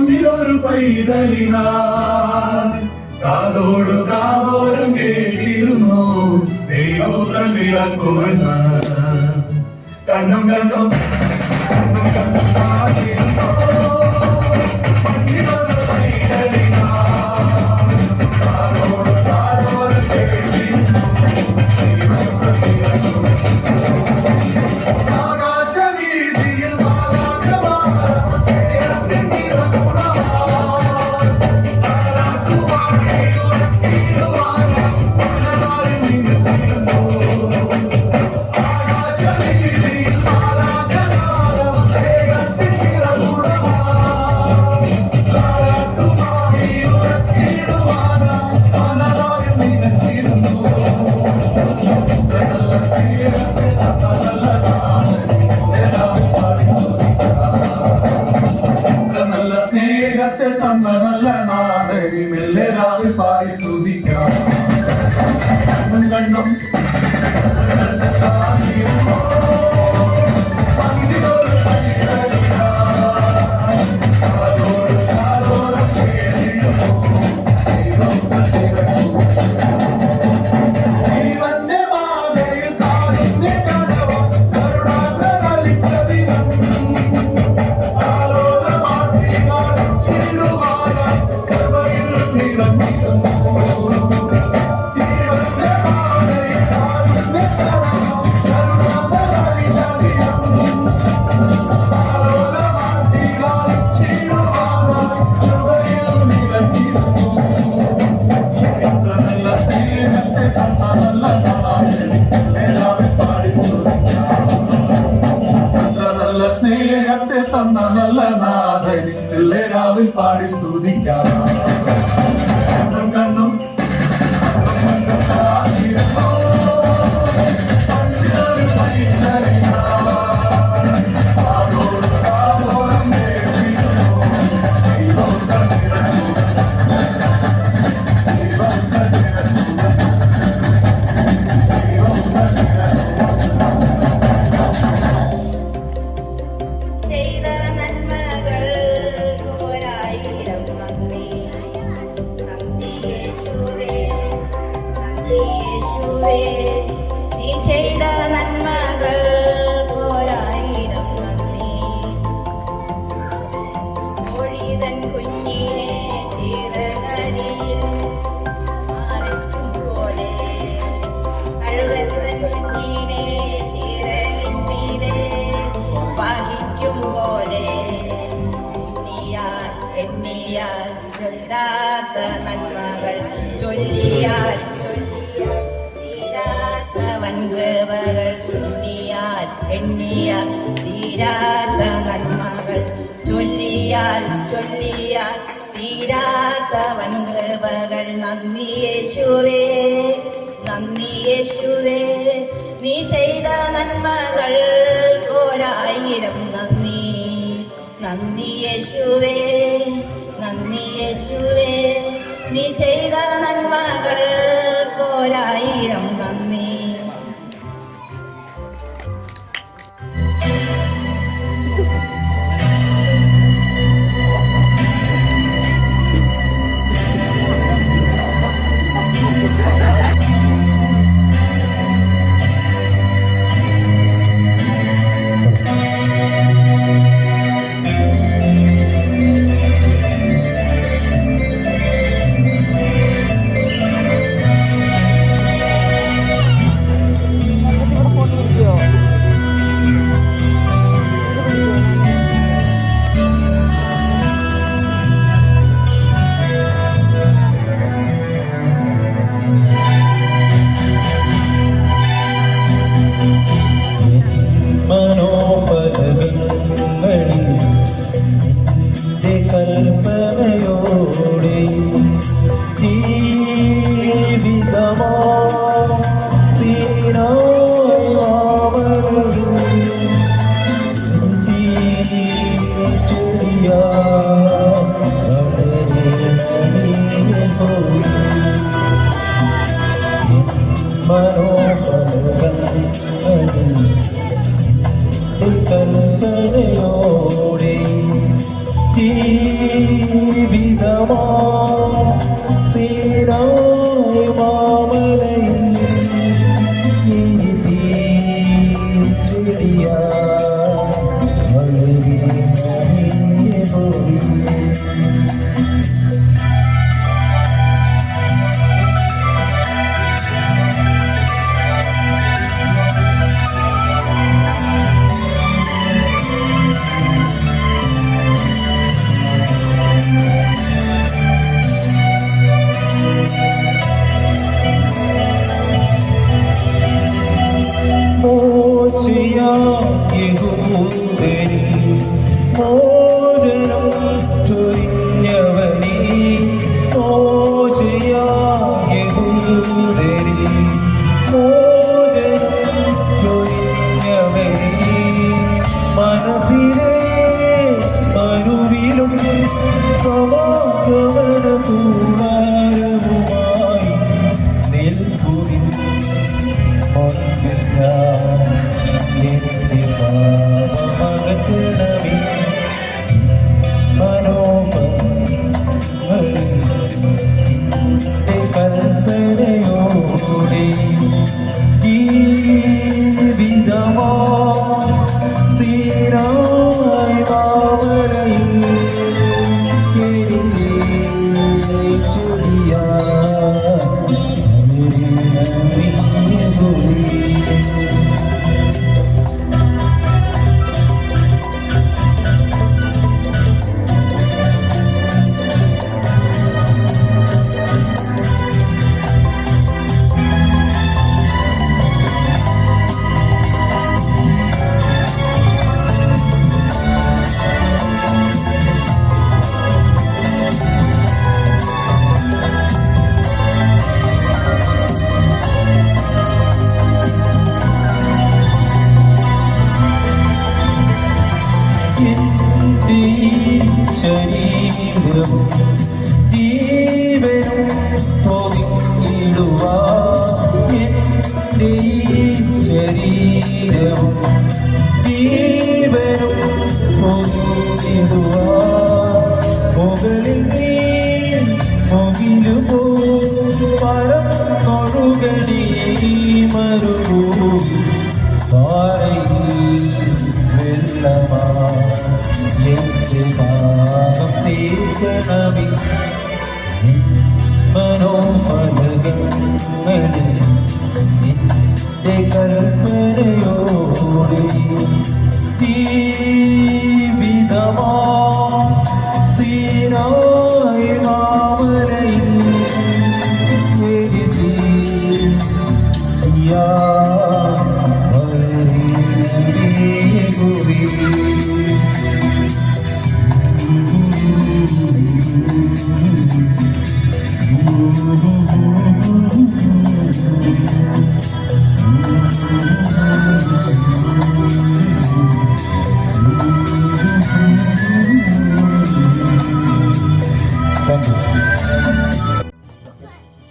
മണ്ണിലൊരു പൈതലിനാ കാതോട് കാതോരം കേട്ടിരുന്നു ദൈവപുത്രൻ പിറക്കുമെന്ന് കണ്ണും കണ്ണും കണ്ണും കണ്ണും കാത്തിരുന്നു മണ്ണിലൊരു പൈതലിനാ കാതോട് കാതോരം കേട്ടിരുന്നു ദൈവപുത്രൻ പിറക്കുമെന്ന് ആകാശവീതിയിൽ തന്ന നല്ല നാടനി മെല്ലെരാവിൽ പാടി സ്തുതിക്കാം കണ്ണും സ്നേഹത്തെ തന്ന നല്ല നാഥനി എല്ലാവരും പാടി സ്തുതിക്കാം കണ്ണും നീ ചെയ്ത നന്മകൾ പോരായിരം നന്ദി മൊഴിതൻ കുഞ്ഞിനെ ചിറകടിയിൽ മറയ്ക്കും പോലെ കഴുകൻ തൻ കുഞ്ഞിനെ ചിറകിന്മീതെ വഹിക്കും പോലെ എണ്ണിയാൽ ചൊല്ലാത്ത നന്മകൾ ചൊല്ലിയാൽ വൻകൃപകൾ എണ്ണിയാൽ തീരാത്ത നന്മകൾ ചൊല്ലിയാൽ തീരാത്ത വൻകൃപകൾ നന്ദി യേശുവേ നന്ദി യേശുവേ നീ ചെയ്ത നന്മകൾ ഒരായിരം നന്ദി നന്ദി യേശുവേ നന്ദി യേശുവേ നീ ചെയ്ത നന്മകൾ ഒരായിരം നന്ദി. എൻ്റെ ശരീരം ജീവനും പൊതിഞ്ഞിടുവാൻ എൻ്റെ ശരീരം ജീവനും പൊതിഞ്ഞിടുവാൻ മുകളിൽ നീ മുകിലുപോ പറന്നൊഴുകടി മരുഭൂമി പാറയിൽ വെള്ളമാ എന്റെ ഭാഗം തീർക്കണമേ മനോഹരങ്ങളിൽ നിന്റെ കൽപ്പനയോടെ ജീവിതമാ സീനായി മാമരയിൽ എഴുതി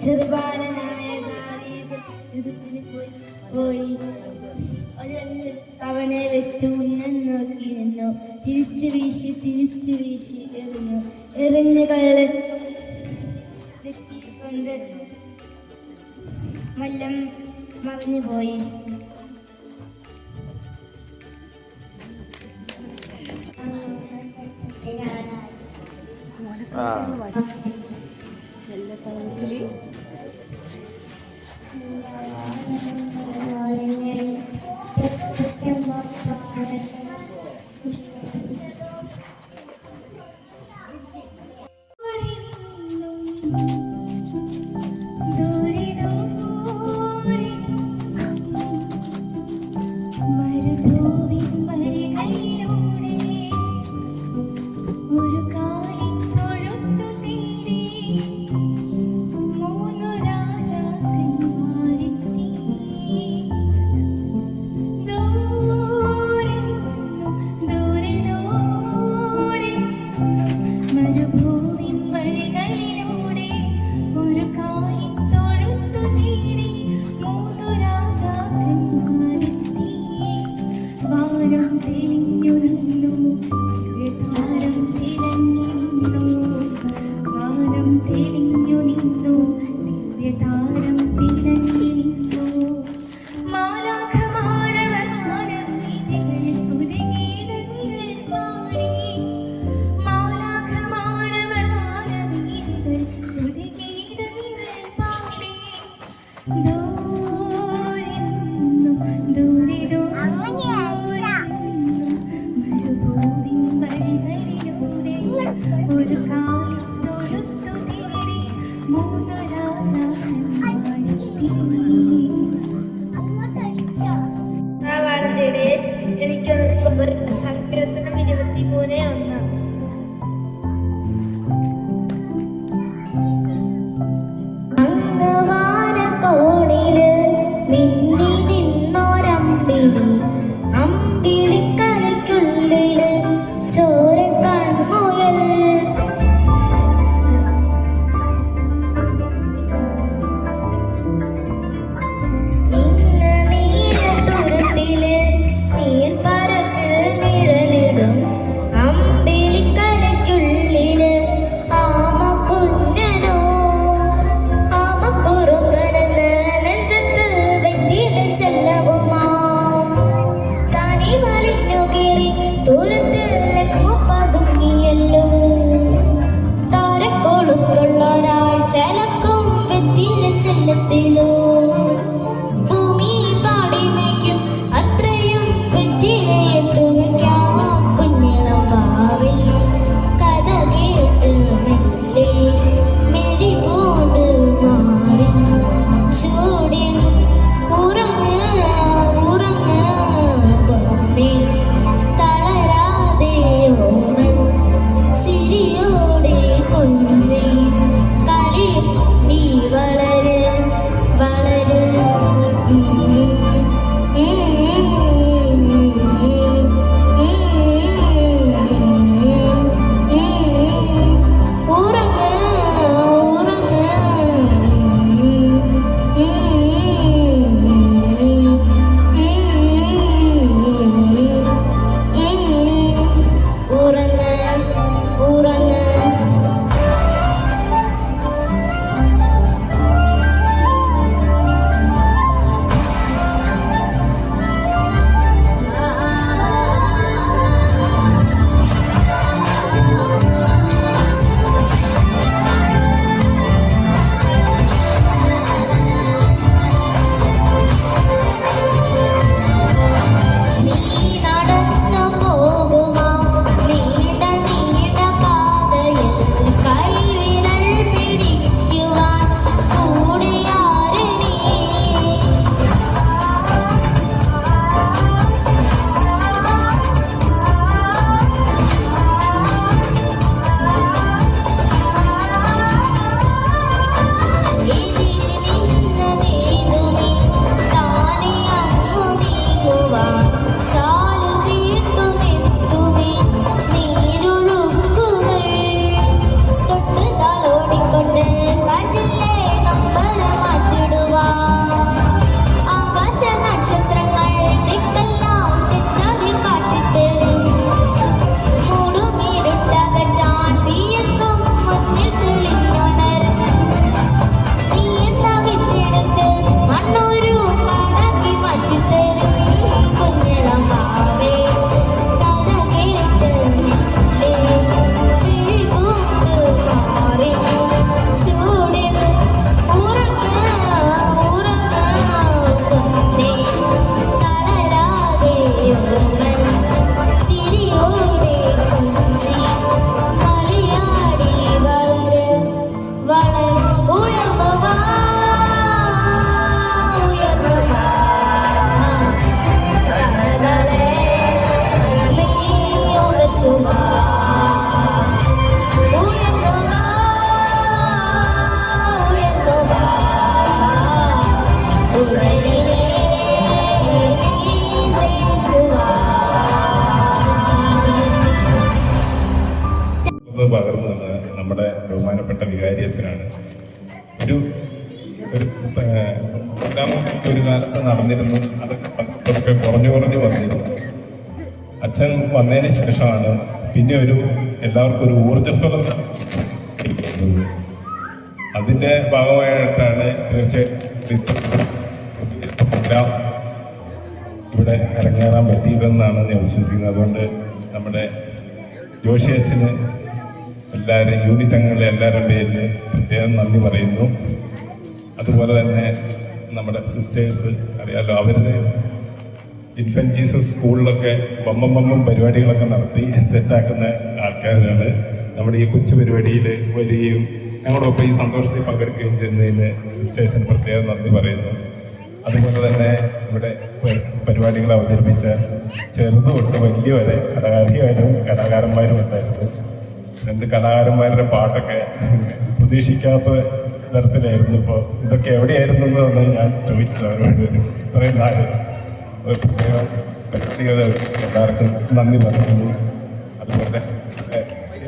ചെറുബാലനായ ദാവീദ് യുദ്ധത്തിന് പോയി അവനെ വെച്ച് ഉന്നം നോക്കി നിന്നു. തിരിച്ചു വീശി എറിഞ്ഞു. എറിഞ്ഞ കള്ള് തെറ്റിക്കൊണ്ട് മല്ലം മറിഞ്ഞുപോയി. സങ്കീർത്തനം 23:1. നീർപ്പരപ്പിൽ നിഴലിടും നടന്നിരുന്നു, അതൊക്കെ കുറഞ്ഞു വന്നിരുന്നു. അച്ഛൻ വന്നതിന് ശേഷമാണ് പിന്നെ എല്ലാവർക്കും ഒരു ഊർജ്ജസ്വലത കിട്ടുന്നത്. അതിൻ്റെ ഭാഗമായിട്ടാണ് തീർച്ചയായിട്ടും പ്രോഗ്രാം ഇവിടെ ഇറങ്ങാൻ പറ്റിയതെന്നാണ് ഞാൻ വിശ്വസിക്കുന്നത്. അതുകൊണ്ട് നമ്മുടെ ജോഷി അച്ഛന് എല്ലാവരും യൂണിറ്റ് അംഗങ്ങളെ എല്ലാവരുടെ പേരിൽ പ്രത്യേകം നന്ദി പറയുന്നു. അതുപോലെ തന്നെ നമ്മുടെ സിസ്റ്റേഴ്സ് അറിയാലോ, അവരുടെ ഇൻഫൻറ്റ് ജീസസ് സ്കൂളിലൊക്കെ ബമ്പം പരിപാടികളൊക്കെ നടത്തി സെറ്റാക്കുന്ന ആൾക്കാരാണ്. നമ്മുടെ ഈ കൊച്ചു പരിപാടിയിൽ വരികയും ഞങ്ങളൊപ്പം ഈ സന്തോഷത്തിൽ പങ്കെടുക്കുകയും ചെയ്യുന്നതിന് സിസ്റ്റേഴ്സിന് പ്രത്യേകം നന്ദി പറയുന്നു. അതുപോലെ തന്നെ ഇവിടെ പരിപാടികൾ അവതരിപ്പിച്ച ചെറുത് തൊട്ട് വലിയ വരെ കലാകാരന്മാരും ഉണ്ടായിരുന്നു. 2 കലാകാരന്മാരുടെ പാട്ടൊക്കെ പ്രതീക്ഷിക്കാത്ത തരത്തിലായിരുന്നു. ഇപ്പോൾ ഇതൊക്കെ എവിടെയായിരുന്നു എന്ന് ഞാൻ ചോദിച്ചത് അവരോട്. ഇത്രയും നാല് പ്രത്യേകം വ്യക്തിഗത എല്ലാവർക്കും നന്ദി പറയുന്നു. അതുപോലെ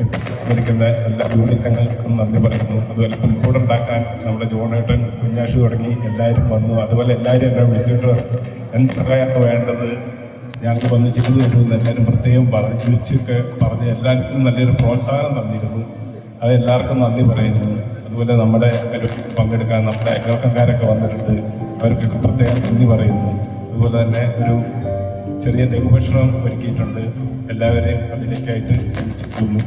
എത്തിച്ചേർന്നിരിക്കുന്ന എല്ലാ യൂണിറ്റ് അംഗങ്ങൾക്കും നന്ദി പറയുന്നു. അതുപോലെ പുൽക്കൂട് ഉണ്ടാക്കാൻ നമ്മുടെ ജോണേട്ടൻ, കുഞ്ഞാഷു തുടങ്ങി എല്ലാവരും വന്നു. അതുപോലെ എല്ലാവരും എന്നെ വിളിച്ചിട്ട് എന്തൊക്കെയാണ് വേണ്ടത് ഞങ്ങൾക്ക് വന്ന് ചെയ്തു തരുമെന്ന് എല്ലാവരും പ്രത്യേകം വിളിച്ചൊക്കെ പറഞ്ഞ് എല്ലാവർക്കും നല്ലൊരു പ്രോത്സാഹനം തന്നിരുന്നു. അത് എല്ലാവർക്കും നന്ദി പറയുന്നു. അതുപോലെ നമ്മുടെ പങ്കെടുക്കാൻ നമ്മുടെ അയൽവക്കക്കാരൊക്കെ വന്നിട്ടുണ്ട്, അവർക്കൊക്കെ പ്രത്യേകം നന്ദി പറയുന്നു. അതുപോലെ തന്നെ ഒരു ചെറിയ ലഘുഭക്ഷണം ഒരുക്കിയിട്ടുണ്ട്, എല്ലാവരെയും അതിലേക്കായിട്ട് ക്ഷണിച്ചിരിക്കുന്നു.